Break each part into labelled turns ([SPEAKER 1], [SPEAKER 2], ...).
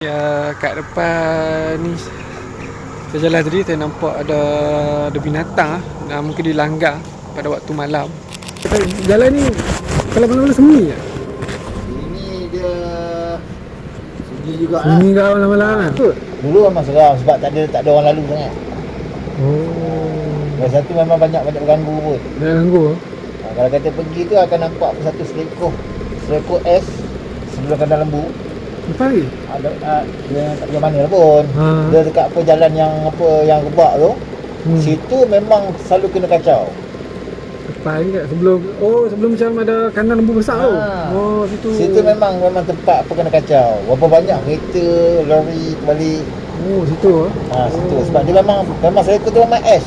[SPEAKER 1] Ya, kat depan ni saya jalan tadi, saya nampak ada binatang lah. Mungkin dia langgar pada waktu malam. Jalan ni kalau malam-malam sembunyi tak?
[SPEAKER 2] Ini dia sunyi juga lah.
[SPEAKER 1] Sembunyi kat malam-malam kan?
[SPEAKER 2] Dulu memang seram sebab tak ada orang lalu sangat.
[SPEAKER 1] Oh.
[SPEAKER 2] Yang satu memang banyak berganggu pun.
[SPEAKER 1] Dah ganggu?
[SPEAKER 2] Kalau kata pergi tu akan nampak satu selekor es sebelum kandang lembu.
[SPEAKER 1] Lepas lagi?
[SPEAKER 2] Dia tak tahu mana lah pun. Dia dekat jalan yang rebak tu. Situ memang selalu kena kacau.
[SPEAKER 1] Lepas ni kat sebelum macam ada kandang lembu besar tu. Oh,
[SPEAKER 2] Situ memang tempat kena kacau. Berapa banyak kereta, lori balik.
[SPEAKER 1] Oh, situ
[SPEAKER 2] Situ sebab dia memang selekor tu memang es.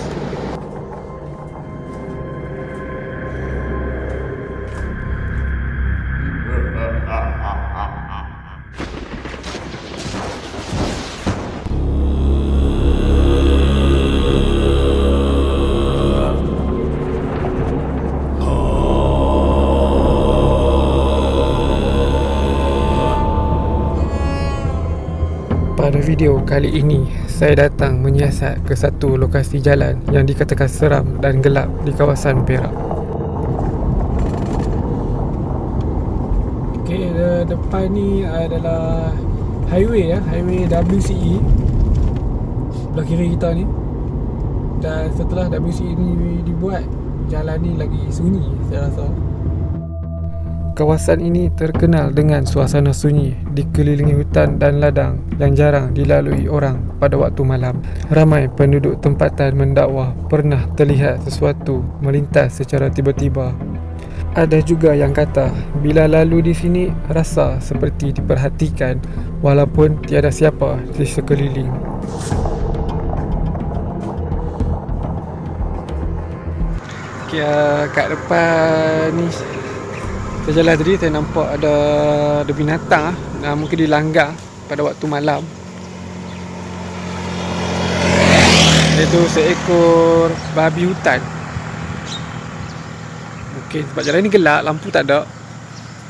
[SPEAKER 1] Pada video kali ini, saya datang menyiasat ke satu lokasi jalan yang dikatakan seram dan gelap di kawasan Perak. Okey, depan ni adalah highway highway WCE sebelah kiri kita ni. Dan setelah WCE ni dibuat, jalan ni lagi sunyi saya rasa. Kawasan ini terkenal dengan suasana sunyi, dikelilingi hutan dan ladang yang jarang dilalui orang pada waktu malam. Ramai penduduk tempatan mendakwa pernah terlihat sesuatu melintas secara tiba-tiba. Ada juga yang kata bila lalu di sini rasa seperti diperhatikan walaupun tiada siapa di sekeliling. Okay, kat depan ni saya jalan tadi, saya nampak ada binatang lah. Mungkin dia langgar pada waktu malam. Iaitu seekor babi hutan. Mungkin sebab jalan ni gelap, lampu tak ada,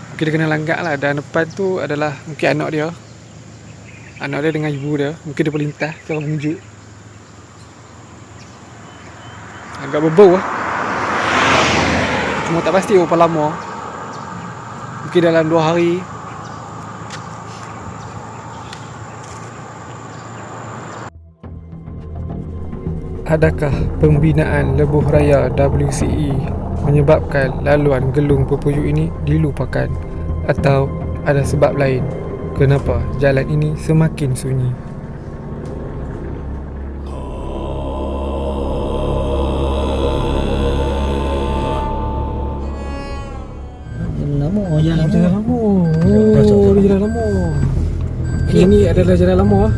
[SPEAKER 1] mungkin dia kena langgar lah. Dan depan tu adalah mungkin anak dia dengan ibu dia. Mungkin dia pelintas cara menunjuk. Agak berbau lah. Cuma tak pasti berapa lama. Mungkin dalam 2 hari. Adakah pembinaan lebuh raya WCE menyebabkan laluan gelung pepuyuh ini dilupakan? Atau ada sebab lain kenapa jalan ini semakin sunyi? Jalan lama. Oh, jalan lama. Ini adalah jalan lama.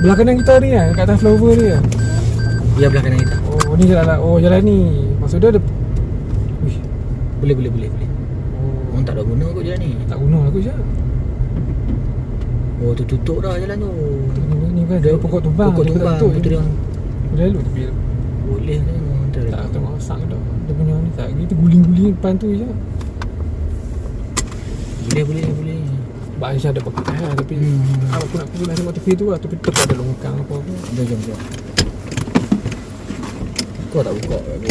[SPEAKER 1] Belah kanan kita ni kan, kat atas flyover ni kan.
[SPEAKER 2] Ya, belah kanan kita.
[SPEAKER 1] Oh, ni jalan ni. Maksud dia ada. Wih,
[SPEAKER 2] Boleh.
[SPEAKER 1] oh,
[SPEAKER 2] Orang tak ada guna kot jalan ni.
[SPEAKER 1] tak guna aku je.
[SPEAKER 2] Oh, tu tutup dah jalan tu.
[SPEAKER 1] Ni kan ada pokok tumbang.
[SPEAKER 2] Pokok tumbang betul dia.
[SPEAKER 1] Boleh lalu tapi
[SPEAKER 2] Boleh kan.
[SPEAKER 1] tak tengok rosak dah. Dia punya ni tak gitu guling-guling depan tu je.
[SPEAKER 2] Boleh.
[SPEAKER 1] Sebab Aisyah ada pakai lah. Tapi aku nak pergi tengok tepi tu lah. Tapi tak ada longkang apa-apa.
[SPEAKER 2] Jom. Kau tak buka kat aku.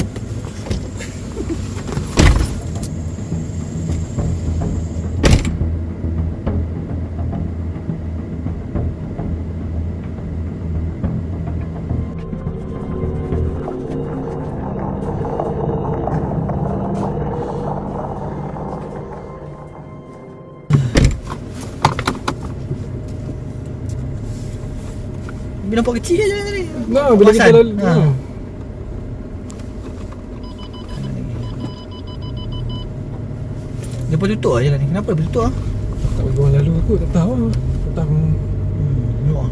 [SPEAKER 2] Dia nampak kecil je jalan tadi.
[SPEAKER 1] Bila kita lalu
[SPEAKER 2] Dia pun tutup lah jalan ni. Kenapa dia tutup lah?
[SPEAKER 1] tak boleh orang lalu aku. Tak tahu lah. Tak tahu.
[SPEAKER 2] Tengok lah.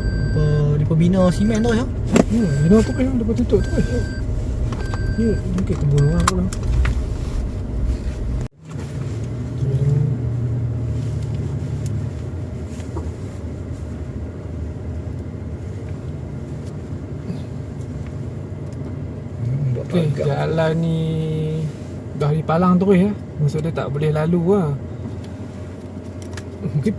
[SPEAKER 2] Dia pembina simen tu ya.
[SPEAKER 1] Bina tu kan dia tutup tu kan. Ya, mungkin kebun orang pula. Okay, jalan ni dah dipalang terus ya. Maksud dia tak boleh lalu lah. Mungkin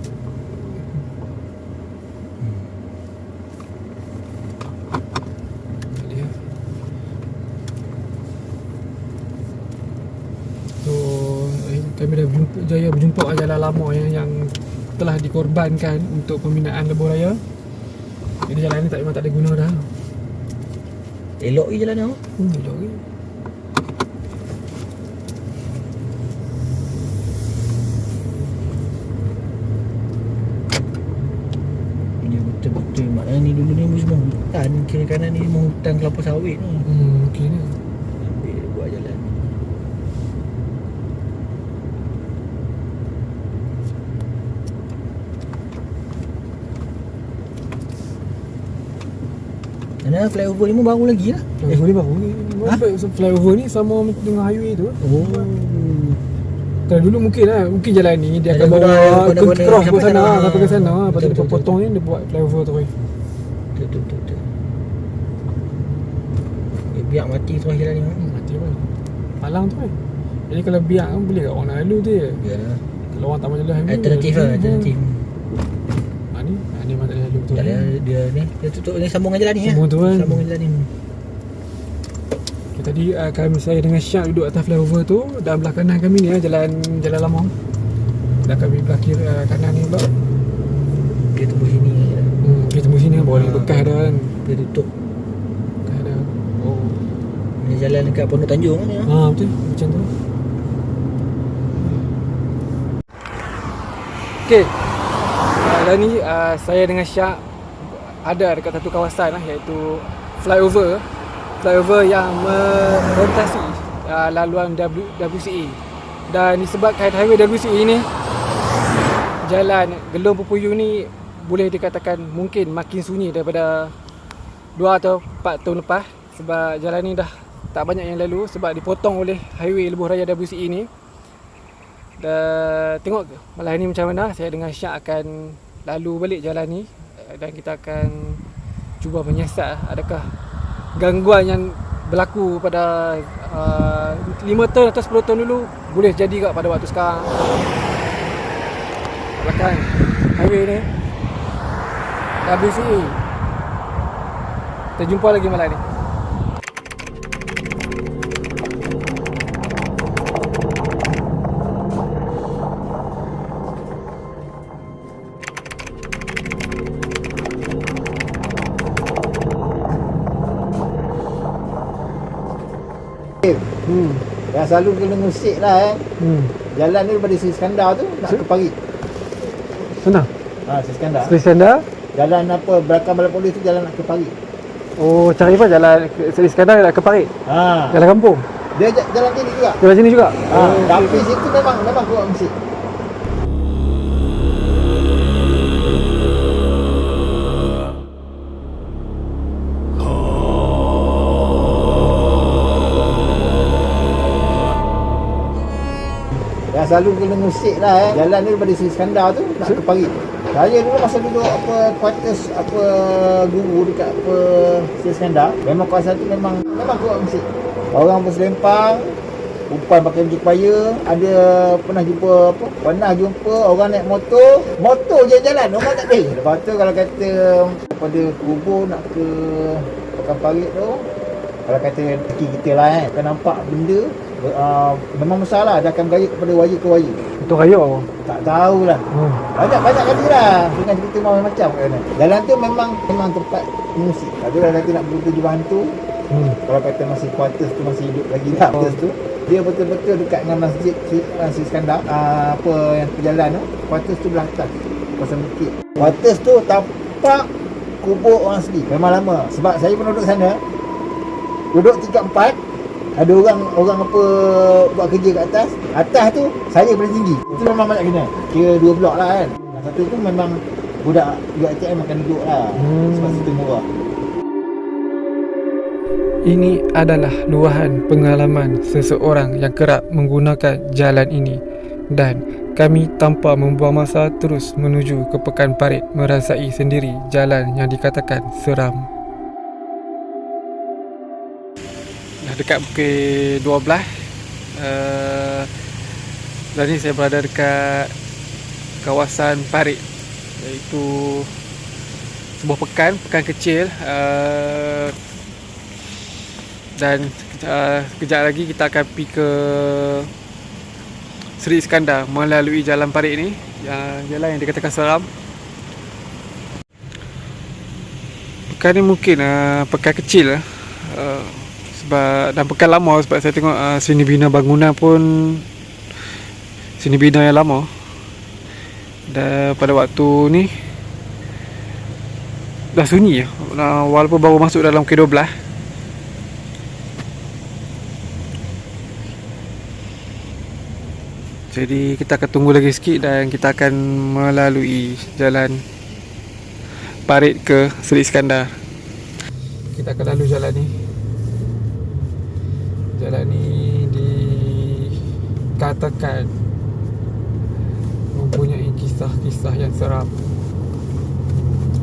[SPEAKER 1] kami dah jaya berjumpa jalan lama yang telah dikorbankan untuk pembinaan lebuh raya. Jadi jalan ni memang tak ada guna dah.
[SPEAKER 2] Elok je jalan ni.
[SPEAKER 1] Elok ke?
[SPEAKER 2] Ini betul-betul maknanya ni dulu ni semua hutan. Kiri kanan ni semua hutan kelapa sawit ni.
[SPEAKER 1] Mungkin lah.
[SPEAKER 2] Ambil buat jalan. Mana flyover ni pun baru lagi lah.
[SPEAKER 1] Flyover ni baru ni. Flyover ni sama dengan highway tu.
[SPEAKER 2] Oh.
[SPEAKER 1] Kalau dulu mungkin lah, mungkin jalan ni dia akan
[SPEAKER 2] Ada
[SPEAKER 1] bawa
[SPEAKER 2] benda-benda
[SPEAKER 1] cross ke
[SPEAKER 2] sampai
[SPEAKER 1] sana,
[SPEAKER 2] sana.
[SPEAKER 1] sampai ke sana. Lepas tu dia
[SPEAKER 2] Betul,
[SPEAKER 1] potong ni dia buat flyover tu.
[SPEAKER 2] Betul. Biar mati terus jalan ni.
[SPEAKER 1] Mati pun. Palang tu kan. Jadi kalau biar kan boleh kat orang nak lalu tu je.
[SPEAKER 2] Ya.
[SPEAKER 1] Kalau orang tak mahu jalan highway.
[SPEAKER 2] Alternatif lah, alternatif.
[SPEAKER 1] Ni memang tak ada lalu tu.
[SPEAKER 2] Tak ada dia ni. Dia tutup ni sambung dengan jalan ni
[SPEAKER 1] Sambung tu kan.
[SPEAKER 2] Sambung dengan jalan ni.
[SPEAKER 1] Okay, tadi saya dengan Syak duduk atas flyover tu. Dan belah kanan kami ni jalan lama. Dan kami belah kiri kanan ni pula.
[SPEAKER 2] Dia tembus sini.
[SPEAKER 1] Kita tembus sini bawah ni bekas dah kan.
[SPEAKER 2] Dia tutup.
[SPEAKER 1] Bekas dah. Oh.
[SPEAKER 2] Ni jalan dekat Pondok Tanjung ni.
[SPEAKER 1] Betul. Macam tu. Okay. Dan ni saya dengan Syak ada dekat satu kawasan iaitu flyover yang merentasi laluan WCA. Dan disebabkan highway WCA ni, jalan Gelong Pepuyuh ni boleh dikatakan mungkin makin sunyi daripada 2 atau 4 tahun lepas. Sebab jalan ni dah tak banyak yang lalu sebab dipotong oleh highway lebuh raya WCA ni. Dan tengok malam ni macam mana. Saya dengan Syak akan lalu balik jalan ni dan kita akan cuba menyiasat adakah gangguan yang berlaku pada 5 tahun atau 10 tahun dulu boleh jadi kat pada waktu sekarang. Belakang highway ni WCA. Kita jumpa lagi malam ni.
[SPEAKER 2] Yang selalu kena musik lah Jalan ni daripada Sri Skandar tu nak ke Parit.
[SPEAKER 1] Sana?
[SPEAKER 2] Sri Skandar.
[SPEAKER 1] Sri Skandar?
[SPEAKER 2] Jalan apa belakang balai polis tu jalan nak ke Parit.
[SPEAKER 1] Oh, cari apa jalan Sri Skandar nak ke Parit? Jalan kampung?
[SPEAKER 2] Dia jalan sini juga.
[SPEAKER 1] Jalan sini juga?
[SPEAKER 2] Tapi situ memang keluar musik. Yang selalu kena musik lah Jalan ni daripada Sri Skandar tu nak ke Parit. Saya dulu masa duduk quarters guru dekat Sri Skandar, memang kawasan tu memang keluar musik. Orang berselempang, umpan pakai baju kebaya, ada pernah jumpa orang naik motor je jalan, orang tak ada. Lepas tu kalau kata daripada kubur nak ke Pekan Parit tu, kalau kata kaki kita lah akan nampak benda memang besar lah, dia akan beraya kepada waya ke waya.
[SPEAKER 1] Untuk raya apa?
[SPEAKER 2] Tak tahulah. Banyak kali lah dengan cerita macam kan. Jalan tu memang tempat musik. Kalau nanti nak bertuju hantu, kalau kata masih quarters tu masih hidup lagi lah quarters tu, dia betul-betul dekat dengan masjid Sri Skandar. Yang perjalanan tu, quarters tu belah atas kawasan bukit. Quarters tu tapak kubur orang asli memang lama. Sebab saya pun duduk sana, duduk 3-4, ada orang apa buat kerja kat atas tu saya paling tinggi. Itu memang banyak kena. Kira 2 blok lah kan. Satu tu memang budak ATM makan duduk lah. Sebab situ murah.
[SPEAKER 1] Ini adalah luahan pengalaman seseorang yang kerap menggunakan jalan ini. Dan kami tanpa membuang masa terus menuju ke Pekan Parit merasai sendiri jalan yang dikatakan seram. Dekat pukul 12 dan ni saya berada dekat kawasan Parit, iaitu sebuah pekan kecil, dan kejap lagi kita akan pergi ke Seri Iskandar melalui jalan parit ni, jalan yang dikatakan seram. Pekan ni mungkin pekan kecil sebab dan pekan lama, sebab saya tengok seni bina bangunan pun seni bina yang lama. Dan pada waktu ni dah sunyi walaupun baru masuk dalam K12. Jadi kita akan tunggu lagi sikit dan kita akan melalui jalan parit ke Seri Iskandar. Kita akan lalu jalan ni. Jalan ni dikatakan mempunyai kisah-kisah yang seram.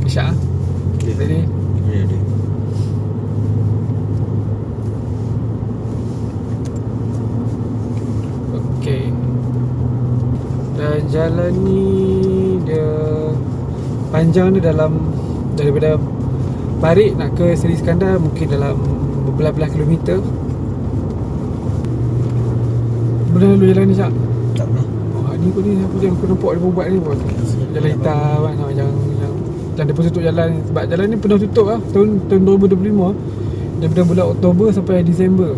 [SPEAKER 1] Isyak? Ready?
[SPEAKER 2] Ready.
[SPEAKER 1] Okay. Dan jalan ni dia panjang dia daripada Parit nak ke Seri Iskandar mungkin dalam berbelas-belas kilometer. Pernah lalu jalan ni, Cak?
[SPEAKER 2] Tak pernah.
[SPEAKER 1] Ni pun ni apa yang aku nampak dia buat ni pun. Jalan hitam kan, yang dia pun tutup jalan. Sebab jalan ni pernah tutup tahun 2025 daripada bulan Oktober sampai Disember.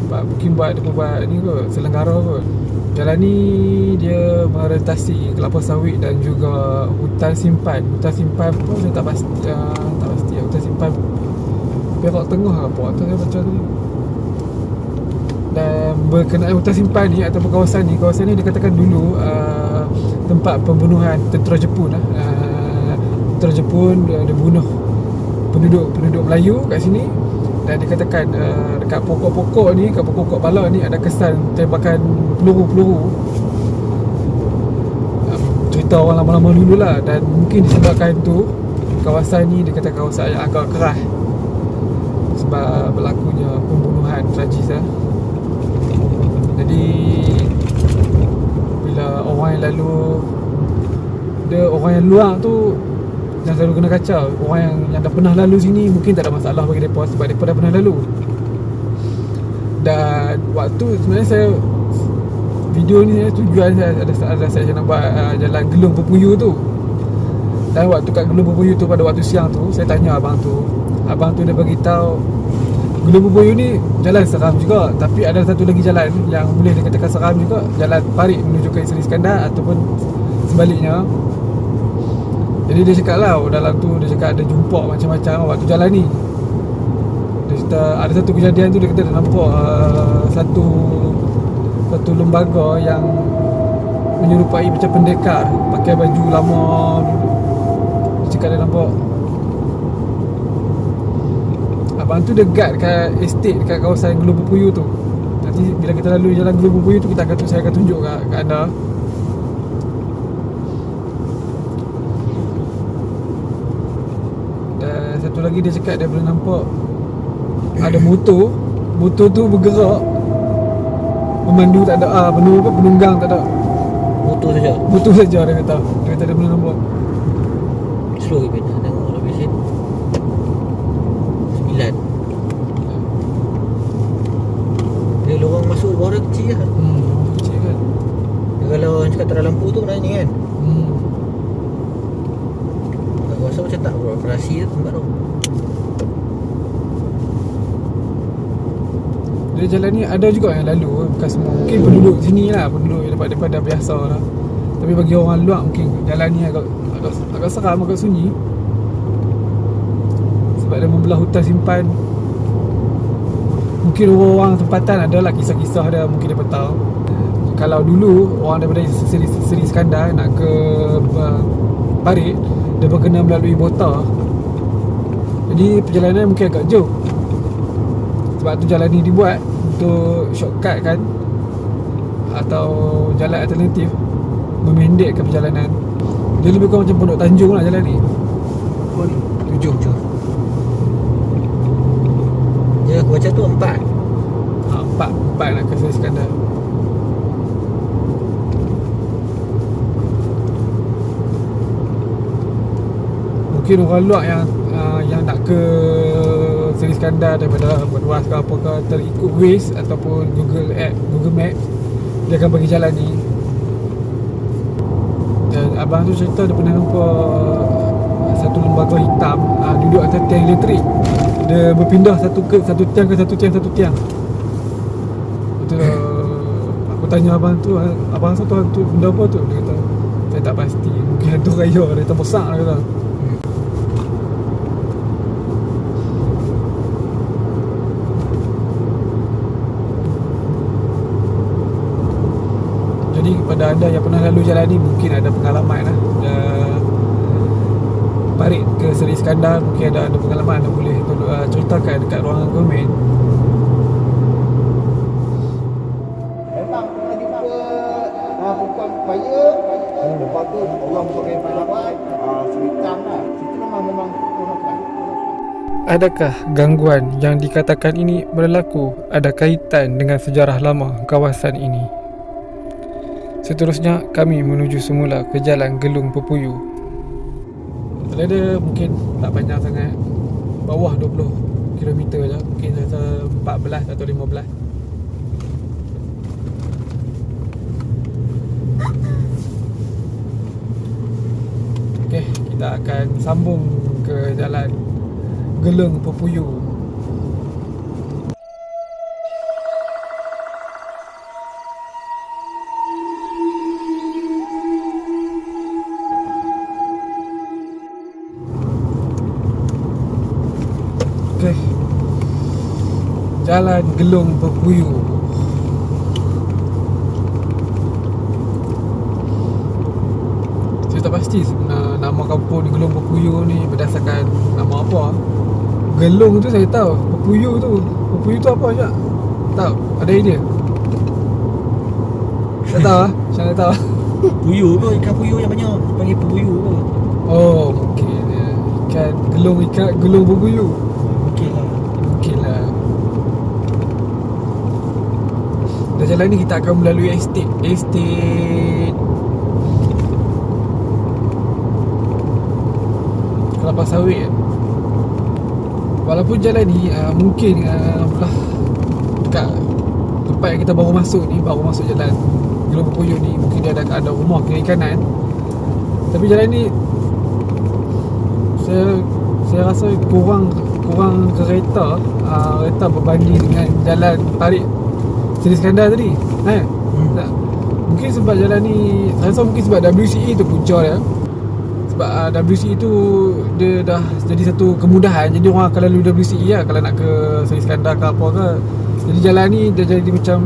[SPEAKER 1] Sebab mungkin buat ni kot, selenggara kot. Jalan ni dia merentasi kelapa sawit dan juga hutan simpan. Hutan simpan pun saya tak pasti. Hutan simpan Perak Tengah apa atas saya baca tadi. Dan berkenaan hutan simpan ni ataupun kawasan ni dikatakan dulu tempat pembunuhan tentera Jepun tentera Jepun dia bunuh penduduk Melayu kat sini. Dan dikatakan dekat pokok-pokok ni, kat pokok-pokok pala ni ada kesan tembakan peluru-peluru. Cerita orang lama-lama dulu lah. Dan mungkin disebabkan tu kawasan ni dikatakan kawasan yang agak keras sebab berlakunya pembunuhan tragis Jadi bila orang yang lalu, orang yang luar tu jangan selalu kena kacau. Orang yang dah pernah lalu sini mungkin tak ada masalah bagi mereka sebab mereka dah pernah lalu. Dan waktu sebenarnya saya video ni tujuan saya ada saya nak buat jalan Gelung Pepuyu tu. Dan waktu kat Gelung Pepuyu tu pada waktu siang tu saya tanya abang tu dia beritahu Gelung Pepuyu ni jalan seram juga, tapi ada satu lagi jalan yang boleh dikatakan seram juga, jalan parit menuju ke Seri Iskandar ataupun sebaliknya. Jadi dia cakap lah dalam tu, dia cakap ada jumpa macam-macam waktu jalan ni. Dia kata ada satu kejadian tu, dia kata dia nampak satu lembaga yang menyerupai macam pendekar pakai baju lama dulu. Dia cakap dia nampak. Abang tu dekat kat estate dekat kawasan Gelung Pepuyu tu. Nanti bila kita lalu jalan Gelung Pepuyu tu saya akan tunjuk kat anda. Satu lagi dia cakap dia boleh nampak ada motor tu bergerak, pemandu tak ada, penunggang tak ada, motor saja dia kata dia boleh nampak.
[SPEAKER 2] Slow ke benda tengok lebih sen 9. Dia lorong masuk bawah kecil lah.
[SPEAKER 1] Kecil kan.
[SPEAKER 2] Dia kalau orang cakap tak ada lampu tu kena ni kan. Aku rasa macam tak beroperasi tu tempat tu.
[SPEAKER 1] Dia jalan ni ada juga yang lalu, bukan semua. Mungkin penduduk sini lah, penduduk yang dapat dah biasa lah. Tapi bagi orang luar mungkin jalan ni agak seram, agak sunyi. Sebab dia membelah hutan simpan. Mungkin orang tempatan adalah kisah-kisah dia, mungkin dia tahu. Kalau dulu orang daripada Seri Iskandar nak ke Parit, dia berkena melalui Bota. Jadi perjalanan mungkin agak jauh. Sebab tu jalan ni dibuat untuk shortcut kan, atau jalan alternatif memendekkan perjalanan. Dia lebih kurang macam Pondok Tanjung lah jalan ni.
[SPEAKER 2] Oh ni 7. Ya aku baca tu 4.
[SPEAKER 1] 4 nak ke Seri Iskandar. Mungkin orang luar yang nak ke Seri Iskandar daripada Meruas ke apa ke, terikut Waze ataupun Google Map, dia akan bagi jalan ni. Dan abang tu cerita dia pernah nampak satu lembaga hitam duduk atas tiang elektrik. Dia berpindah satu tiang ke satu tiang. Betul. Aku tanya abang tu, abang rasa tu hantu benda apa tu? Dia kata, saya tak pasti. Mungkin hantu raya. Dia kata besar, dia kata. Jadi kepada anda yang pernah lalu jalan ni, mungkin ada pengalaman lah. Parit ke Seri Iskandar, mungkin ada pengalaman, anda boleh ceritakan dekat ruangan komen.
[SPEAKER 2] Memang pernah jumpa perempuan kaya. Lepas tu orang pakai pengalaman semitang lah. Situ memang perempuan.
[SPEAKER 1] Adakah gangguan yang dikatakan ini berlaku ada kaitan dengan sejarah lama kawasan ini? Seterusnya kami menuju semula ke Jalan Gelung Pepuyu. Kalau dia mungkin tak panjang sangat, bawah 20 km je, mungkin rasa 14 atau 15. Okey, kita akan sambung ke Jalan Gelung Pepuyu. Okey, Jalan Gelung Pepuyu. Saya tak pasti sebenarnya nama kampung di Gelung Pepuyu ni berdasarkan nama apa. Gelung tu saya tahu, Pepuyu tu apa Syak? Tahu? Ada idea? Tak tahu lah, Syak tak tahu.
[SPEAKER 3] Puyuh tu, ikan puyuh yang banyak panggil puyuh tu.
[SPEAKER 1] Oh, mungkin ikan gelung Pepuyu.
[SPEAKER 3] Mungkin lah.
[SPEAKER 1] Dan jalan ni kita akan melalui estate kelapa sawit. Walaupun jalan ni mungkin belah dekat tempat yang kita baru masuk jalan Gelung Pepuyu ni, mungkin dia ada rumah kiri kanan. Tapi jalan ni saya rasa kurang kereta berbanding dengan jalan tarik Seri Iskandar tadi. Tak. Mungkin sebab jalan ni, saya rasa mungkin sebab WCE tu punca dia. Sebab WCE tu dia dah jadi satu kemudahan. Jadi orang akan lalu WCE lah kalau nak ke Seri Iskandar ke apa ke. Jadi jalan ni dia jadi macam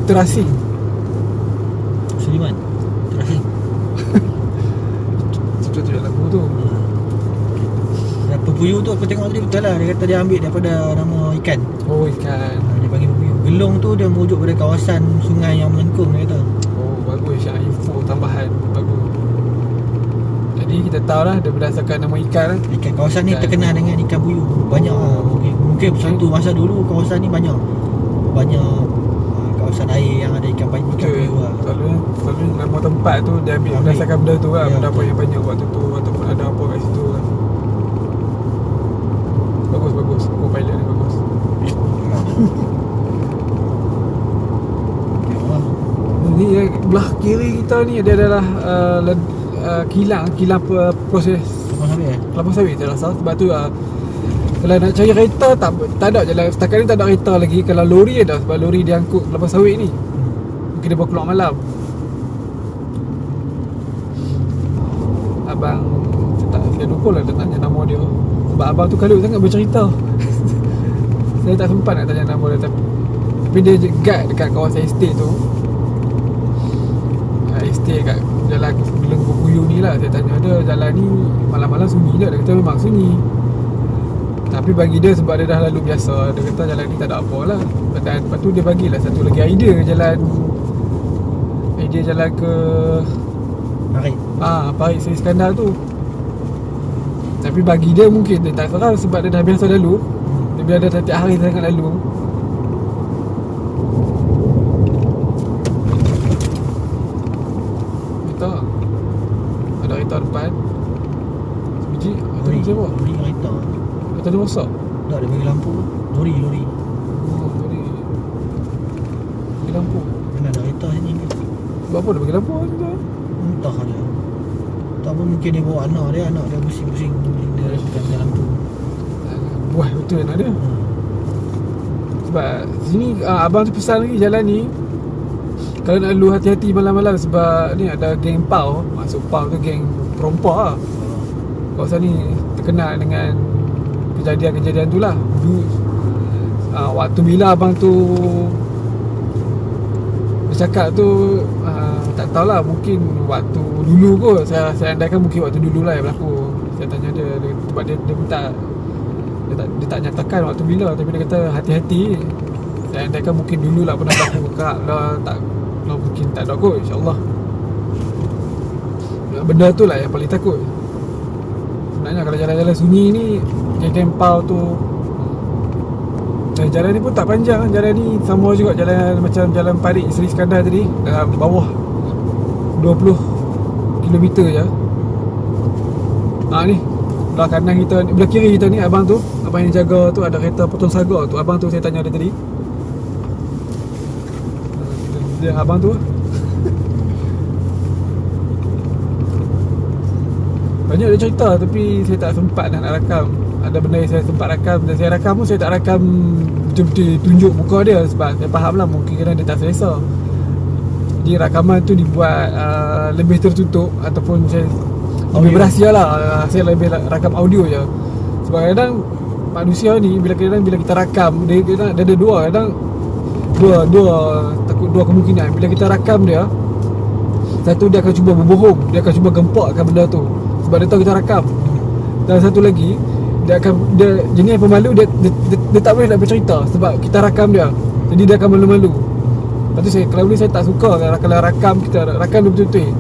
[SPEAKER 1] terasing.
[SPEAKER 3] Suliman terasing.
[SPEAKER 1] Itu jalan aku tu.
[SPEAKER 3] Pepuyuh tu aku tengok tadi betul lah. Dia kata dia ambil daripada nama ikan.
[SPEAKER 1] Oh, ikan.
[SPEAKER 3] Dia panggil pepuyuh. Gelung tu dia merujuk pada kawasan sungai yang melengkung, dia kata.
[SPEAKER 1] Oh, bagus Syak, info tambahan. Bagus. Jadi kita tahu lah dia berdasarkan nama ikan lah.
[SPEAKER 3] Ikan kawasan ni terkenal dengan ikan puyuh. Banyak lah. Mungkin satu masa dulu kawasan ni banyak kawasan air yang ada ikan puyuh lah.
[SPEAKER 1] Selalu nama tempat tu dia ambil berdasarkan benda tu lah. Benda apa yang banyak waktu tu ataupun ada apa kat situ lah. Bagus. Co-pilot ni bagus. Ni belah kiri kita ni dia adalah kilang proses kelapa sawit saya rasa. Sebab tu kalau nak cari kereta tak ada je lah. Setakat ni tak ada kereta lagi. Kalau lori ada, sebab lori dia angkut kelapa sawit ni. Mungkin dia baru keluar malam. Abang saya lupa lah dia tanya nama dia. Sebab abang tu kalut sangat bercerita. Saya tak sempat nak tanya nama dia. Tapi dia guide dekat kawasan estate tu. Estate kat Jalan Gelung Pepuyu ni lah. Saya tanya dia, jalan ni malam-malam sunyi je. Dia kata memang sunyi. Tapi bagi dia, sebab dia dah lalu biasa, dia kata jalan ni tak ada apa lah. Lepas tu dia bagilah satu lagi idea jalan ke Parit Seri Iskandar tu. Tapi bagi dia mungkin dia tak serah sebab dia dah biasa lalu. Dia bila dah tiap hari sangat lalu. Kereta ada kereta depan sebiji. Atau ni siapa?
[SPEAKER 3] Lori kereta.
[SPEAKER 1] Kereta dia rosak.
[SPEAKER 3] Tak, dia bagi lampu. Lori.
[SPEAKER 1] Oh, lori. Bagi lampu.
[SPEAKER 3] Mana ada kereta sini.
[SPEAKER 1] Buat apa dia bagi lampu tu?
[SPEAKER 3] Entah dia. Ataupun mungkin dia bawa anak dia pusing-pusing dia dekat jalan tu.
[SPEAKER 1] Buah betul anak dia. Sebab sini abang tu pesan lagi jalan ni, kalau nak lalu hati-hati malam-malam sebab ni ada geng pau. Maksud pau tu geng perompak lah. Kawasan ni terkenal dengan kejadian-kejadian tu lah. Waktu bila abang tu bercakap tu tak tahulah, mungkin waktu dulu kot. Saya andaikan mungkin waktu dulu lah yang berlaku. Saya tanya dia sebab dia minta dia tak nyatakan waktu bila, tapi dia kata hati-hati. Saya andaikan mungkin dulu lah pernah berlaku. Kak lah tak lah, mungkin tak ada kot, insyaAllah. Benda tu lah yang paling takut. Sebenarnya kalau jalan-jalan sunyi ni, geng-geng pau tu, dan jalan ni pun tak panjang. Jalan ni sama juga jalan macam jalan Parit Seri Iskandar tadi, dalam bawah 20 km je. Ni belah kanan kita, belah kiri kita ni abang tu, abang yang jaga tu, ada kereta potong saga tu. Abang tu saya tanya dia tadi, dia abang tu banyak dia cerita, tapi saya tak sempat nak rakam. Ada benda yang saya sempat rakam, dan saya rakam pun saya tak rakam betul-betul tunjuk muka dia, sebab saya faham lah mungkin kerana dia tak selesa. Jadi rakaman tu dibuat lebih tertutup, ataupun saya lebih berahsia lah. Saya lebih rakam audio je. Sebab kadang manusia ni bila kita rakam, dia ada dua kemungkinan. Bila kita rakam dia, satu, dia akan cuba berbohong, dia akan cuba gempakkan benda tu sebab dia tahu kita rakam. Dan satu lagi, dia jenis pemalu, dia tak boleh nak bercerita sebab kita rakam dia. Jadi dia akan malu-malu. Lepas tu kalau boleh saya tak suka kalau rakam, kita rakam dia betul-betul.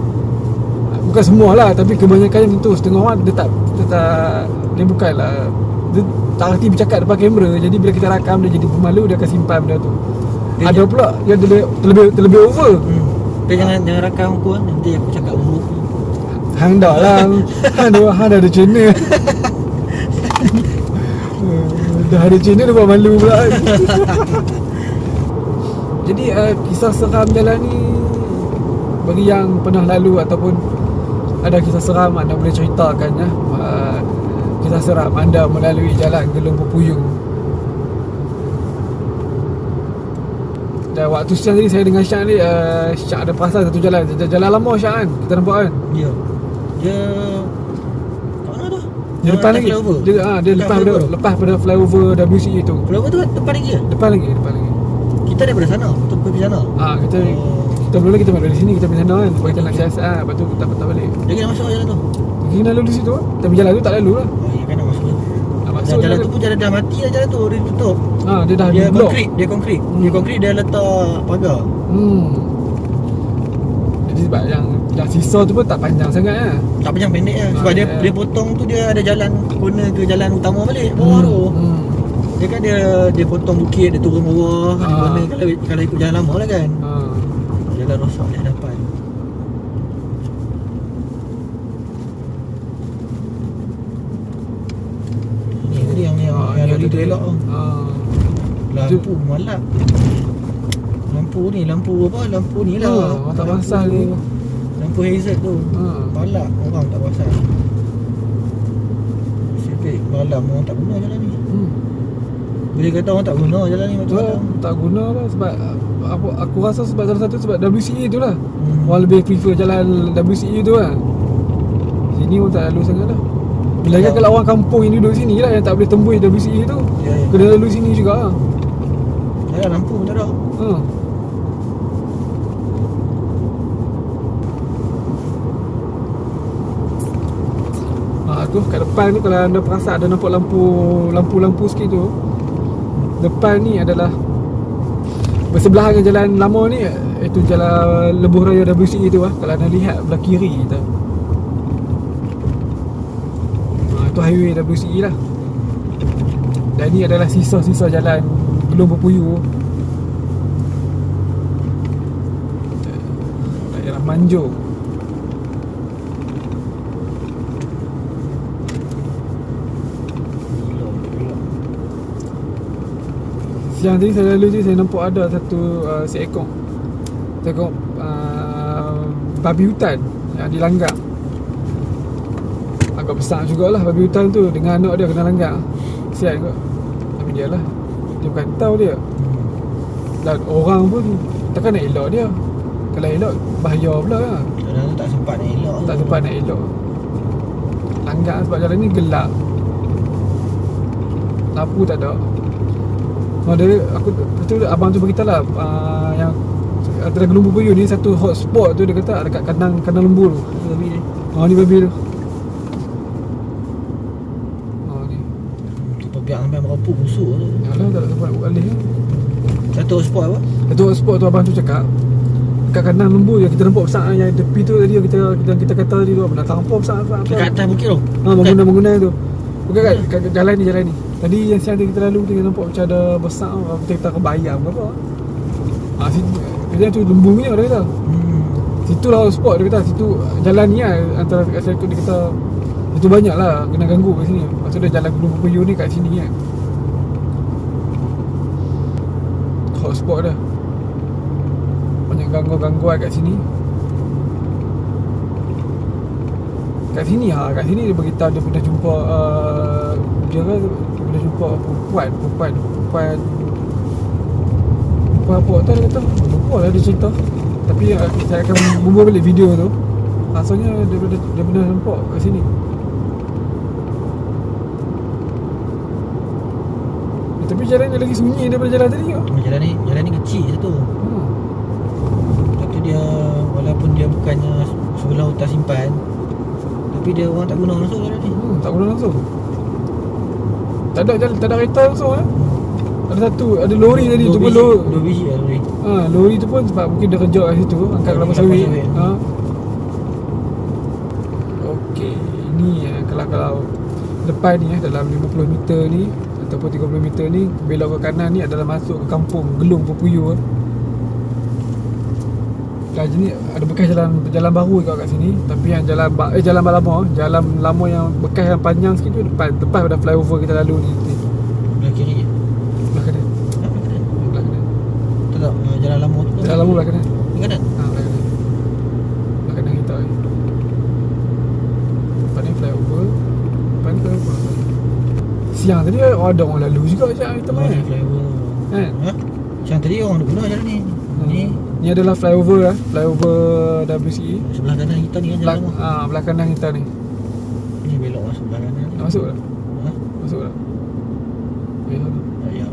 [SPEAKER 1] Bukan semua lah, tapi kebanyakan itu. Setengah orang dia bukanlah, dia tak reti bercakap depan kamera. Jadi bila kita rakam, dia jadi pemalu, dia akan simpan benda tu. Ada pula yang terlebih over.
[SPEAKER 3] Tapi jangan rakam aku kan, nanti aku cakap buruk.
[SPEAKER 1] Hang dah lah. Hang dah ada channel. Dah ada channel, dia buat malu pula. Jadi kisah seram jalan ni, bagi yang pernah lalu ataupun ada kisah seram, anda boleh ceritakan ya. Kisah seram anda melalui jalan Gelung Pepuyung. Dan waktu siang tadi saya dengan Syak ni, Syak ada perasan satu jalan lama Syak kan, kita nampak kan.
[SPEAKER 3] Ya. Dia kat mana tu?
[SPEAKER 1] Dia depan lagi. Dia lepas pada flyover WCE tu.
[SPEAKER 3] Flyover tu depan lagi ke?
[SPEAKER 1] Depan lagi.
[SPEAKER 3] Kita daripada sana, kita pergi sana.
[SPEAKER 1] Kita belum lagi, kita balik dari sini, kita pergi sana kan. Sebab kita nak siasat lepas tu kita patah balik.
[SPEAKER 3] Dia kena masuk jalan tu.
[SPEAKER 1] Kita nak lalu situ lah. Tapi jalan tu tak lalu lah.
[SPEAKER 3] Ya kan nak masuk.
[SPEAKER 1] Nak masuk
[SPEAKER 3] Jalan tu pun jalan dah mati lah, jalan tu dia tutup.
[SPEAKER 1] Dia dah
[SPEAKER 3] Dia
[SPEAKER 1] block.
[SPEAKER 3] konkrit. Dia konkrit, dia letak pagar.
[SPEAKER 1] Jadi sebab yang sisa tu pun tak panjang sangat lah.
[SPEAKER 3] Tak panjang, pendek lah. Sebab dia potong tu, dia ada jalan corner ke jalan utama balik bawah tu. Dia kan dia potong bukit, dia turun bawah kan, corner kalau ikut jalan lama lah kan. Jalan rosak di hadapan. Ni yang ada tu elok tu. Lampu malap. Lampu apa? Lampu ni lah.
[SPEAKER 1] Tak pasal ni.
[SPEAKER 3] Lampu hazard tu. Malap orang tak pasal. Sikit malam orang tak guna jalan ni. Boleh kata orang tak guna jalan ni macam malam.
[SPEAKER 1] Tak guna lah sebab aku rasa sebab salah satu sebab WCE tu lah. Orang lebih prefer jalan WCE tu lah. Sini pun tak lalu sangat lah. Lagi kalau orang kampung yang duduk sini lah yang tak boleh tembus WCE tu, kena lalu sini juga lah.
[SPEAKER 3] Lampu pun tak ada.
[SPEAKER 1] Tu kat depan tu, kalau anda perasan ada nampak lampu sikit tu, depan ni adalah bersebelahan dengan jalan lama ni, iaitu jalan Lebuh Raya WCE tu lah. Kalau anda lihat belah kiri tu, itu highway WCE lah. Dan ni adalah sisa-sisa jalan Gelung Pepuyung, daerah Manjung. Siang tadi saya lalu je, saya nampak ada seekor babi hutan yang dilanggar. Agak besar jugalah babi hutan tu dengan anak dia kena langgar. Kesian kot. Tapi dia lah, dia bukan tahu dia. Dan orang pun takkan nak elak dia. Kalau elak bahaya pula lah.
[SPEAKER 3] Kadang tu tak sempat nak elok.
[SPEAKER 1] Tak sempat nak elak. Langgar sebab jalan ni gelap. Lampu tak ada. Betul abang tu beritahu lah, yang antara Gelung Pepuyuh ni satu hotspot tu, dia kata dekat kandang lembu tu.
[SPEAKER 3] Babi ni.
[SPEAKER 1] Ni babi tu. Ni.
[SPEAKER 3] Tu pegang sampai merapuk busuk tu.
[SPEAKER 1] Yalah, tak ada tempat buat alih ni.
[SPEAKER 3] Satu spot apa?
[SPEAKER 1] Satu hotspot tu abang tu cakap dekat kandang lembu je kita nampak besar yang tepi tu tadi kita kata tadi tu nak terlampau besar apa.
[SPEAKER 3] Dekat atas bukit tu.
[SPEAKER 1] Bangunan tu. Bukan kat jalan ni. Tadi yang siang kita lalu kita nampak macam ada besar kita kata kebayang ke apa. Situ tu lembu punya dia kata. Situ lah spot dia kata. Situ jalan ni lah antara kat saya dia kata itu banyak lah kena ganggu kat sini. Maksudnya jalan Gelung Pepuyuh ni kat sini kan. Hotspot dah. Banyak gangguan kat sini. Kat sini dia beritahu dia pernah jumpa dia pernah jumpa perempuan apa tak dia kata. Lupa lah dia cerita. Tapi saya akan bubuh balik video tu. Asalnya dia pernah nampak kat sini. Tapi jalan ni lagi sunyi daripada jalan tadi ke?
[SPEAKER 3] Jalan ni kecil je tu. Lepas tu dia, walaupun dia bukannya sebelah hutan simpan, tapi dia orang tak guna langsung jalan ni.
[SPEAKER 1] Tak guna langsung. Tak ada kereta langsung ada lori tadi tu pun
[SPEAKER 3] dua biji lah lori.
[SPEAKER 1] Lori tu pun sebab mungkin dia kerja kat situ angkat kelapa sawit. Okey, ini kalau depan ni dalam 50 meter ni ataupun 30 meter ni belok ke kanan ni adalah masuk ke kampung Gelung Pepuyuh. Kaji ni ada bekas jalan baru kat sini, tapi yang jalan lama yang bekas yang panjang sikit tu depan pada flyover kita lalu ni.
[SPEAKER 3] Belah kiri.
[SPEAKER 1] Belah kanan. Belah kanan.
[SPEAKER 3] Tak jalan lama tu.
[SPEAKER 1] Jalan lama belah kanan.
[SPEAKER 3] Belah kanan.
[SPEAKER 1] Belah kanan. Belah kanan kita ni. Depan ni flyover. Siang tadi ada orang lalu juga siang kita main.
[SPEAKER 3] Flyover.
[SPEAKER 1] Kan?
[SPEAKER 3] Siang tadi orang duk guna jalan ni.
[SPEAKER 1] Ni adalah flyover WCE.
[SPEAKER 3] Sebelah kanan kita ni kan jalan lama.
[SPEAKER 1] Belah kanan kita ni.
[SPEAKER 3] Ni belok masuk belah kanan.
[SPEAKER 1] Masuk dah. Masuk dah.
[SPEAKER 3] Ya.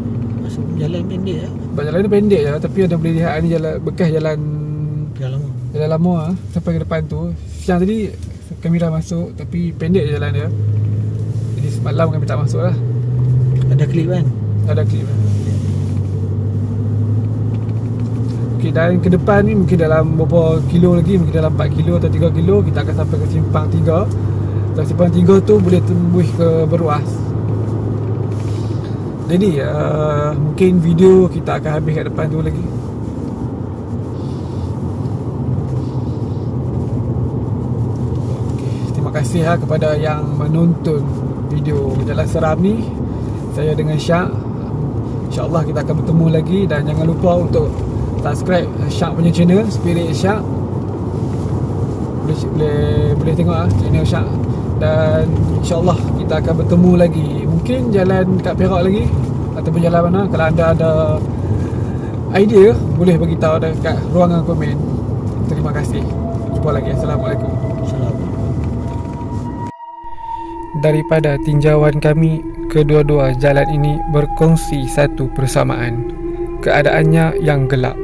[SPEAKER 3] Masuk jalan pendek lah.
[SPEAKER 1] Sebab jalan ni pendek je, tapi ada boleh lihat ni jalan bekas jalan
[SPEAKER 3] lama.
[SPEAKER 1] Jalan lama sampai ke depan tu. Siang tadi kami dah masuk, tapi pendek je jalan dia. Jadi semalam kami tak masuk lah.
[SPEAKER 3] Ada klip kan?
[SPEAKER 1] Ada klip. Okay, dan ke depan ni mungkin dalam beberapa kilo lagi, mungkin dalam 4 kilo atau 3 kilo kita akan sampai ke simpang 3. Dan simpang 3 tu boleh tembus ke Beruas. Jadi mungkin video kita akan habis kat depan tu lagi. Okay, terima kasih kepada yang menonton video Jalan Seram ni. Saya dengan Syak. InsyaAllah kita akan bertemu lagi. Dan jangan lupa untuk subscribe Syak punya channel, Spirit Syak. Boleh tengok channel Syak. Dan insyaAllah kita akan bertemu lagi. Mungkin jalan kat Perak lagi ataupun jalan mana. Kalau anda ada idea, boleh beritahu dekat ruangan komen. Terima kasih. Jumpa lagi. Assalamualaikum. Daripada tinjauan kami, kedua-dua jalan ini berkongsi satu persamaan. Keadaannya yang gelap.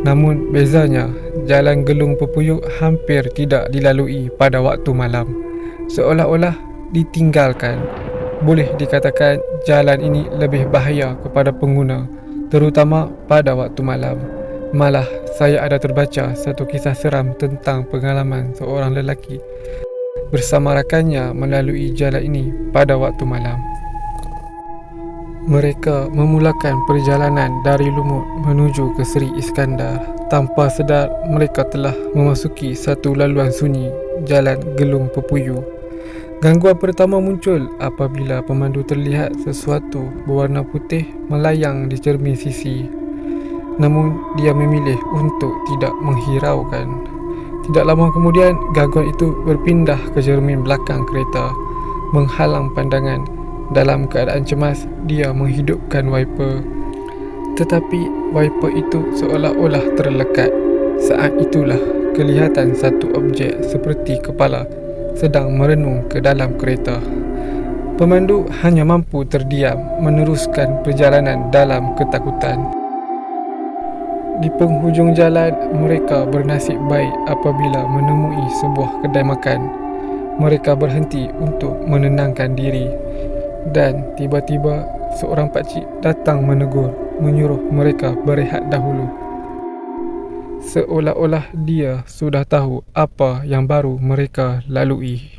[SPEAKER 1] Namun bezanya, jalan Gelung Pepuyuh hampir tidak dilalui pada waktu malam. Seolah-olah ditinggalkan. Boleh dikatakan jalan ini lebih bahaya kepada pengguna, terutama pada waktu malam. Malah saya ada terbaca satu kisah seram tentang pengalaman seorang lelaki bersama rakannya melalui jalan ini pada waktu malam. Mereka memulakan perjalanan dari Lumut menuju ke Seri Iskandar. Tanpa sedar, mereka telah memasuki satu laluan sunyi, jalan Gelung Pepuyuh. Gangguan pertama muncul apabila pemandu terlihat sesuatu berwarna putih melayang di cermin sisi. Namun, dia memilih untuk tidak menghiraukan. Tidak lama kemudian, gangguan itu berpindah ke cermin belakang kereta, menghalang pandangan. Dalam keadaan cemas, dia menghidupkan wiper. Tetapi wiper itu seolah-olah terlekat. Saat itulah kelihatan satu objek seperti kepala sedang merenung ke dalam kereta. Pemandu hanya mampu terdiam, meneruskan perjalanan dalam ketakutan. Di penghujung jalan, mereka bernasib baik apabila menemui sebuah kedai makan. Mereka berhenti untuk menenangkan diri, dan tiba-tiba seorang pakcik datang menegur, menyuruh mereka berehat dahulu. Seolah-olah dia sudah tahu apa yang baru mereka lalui.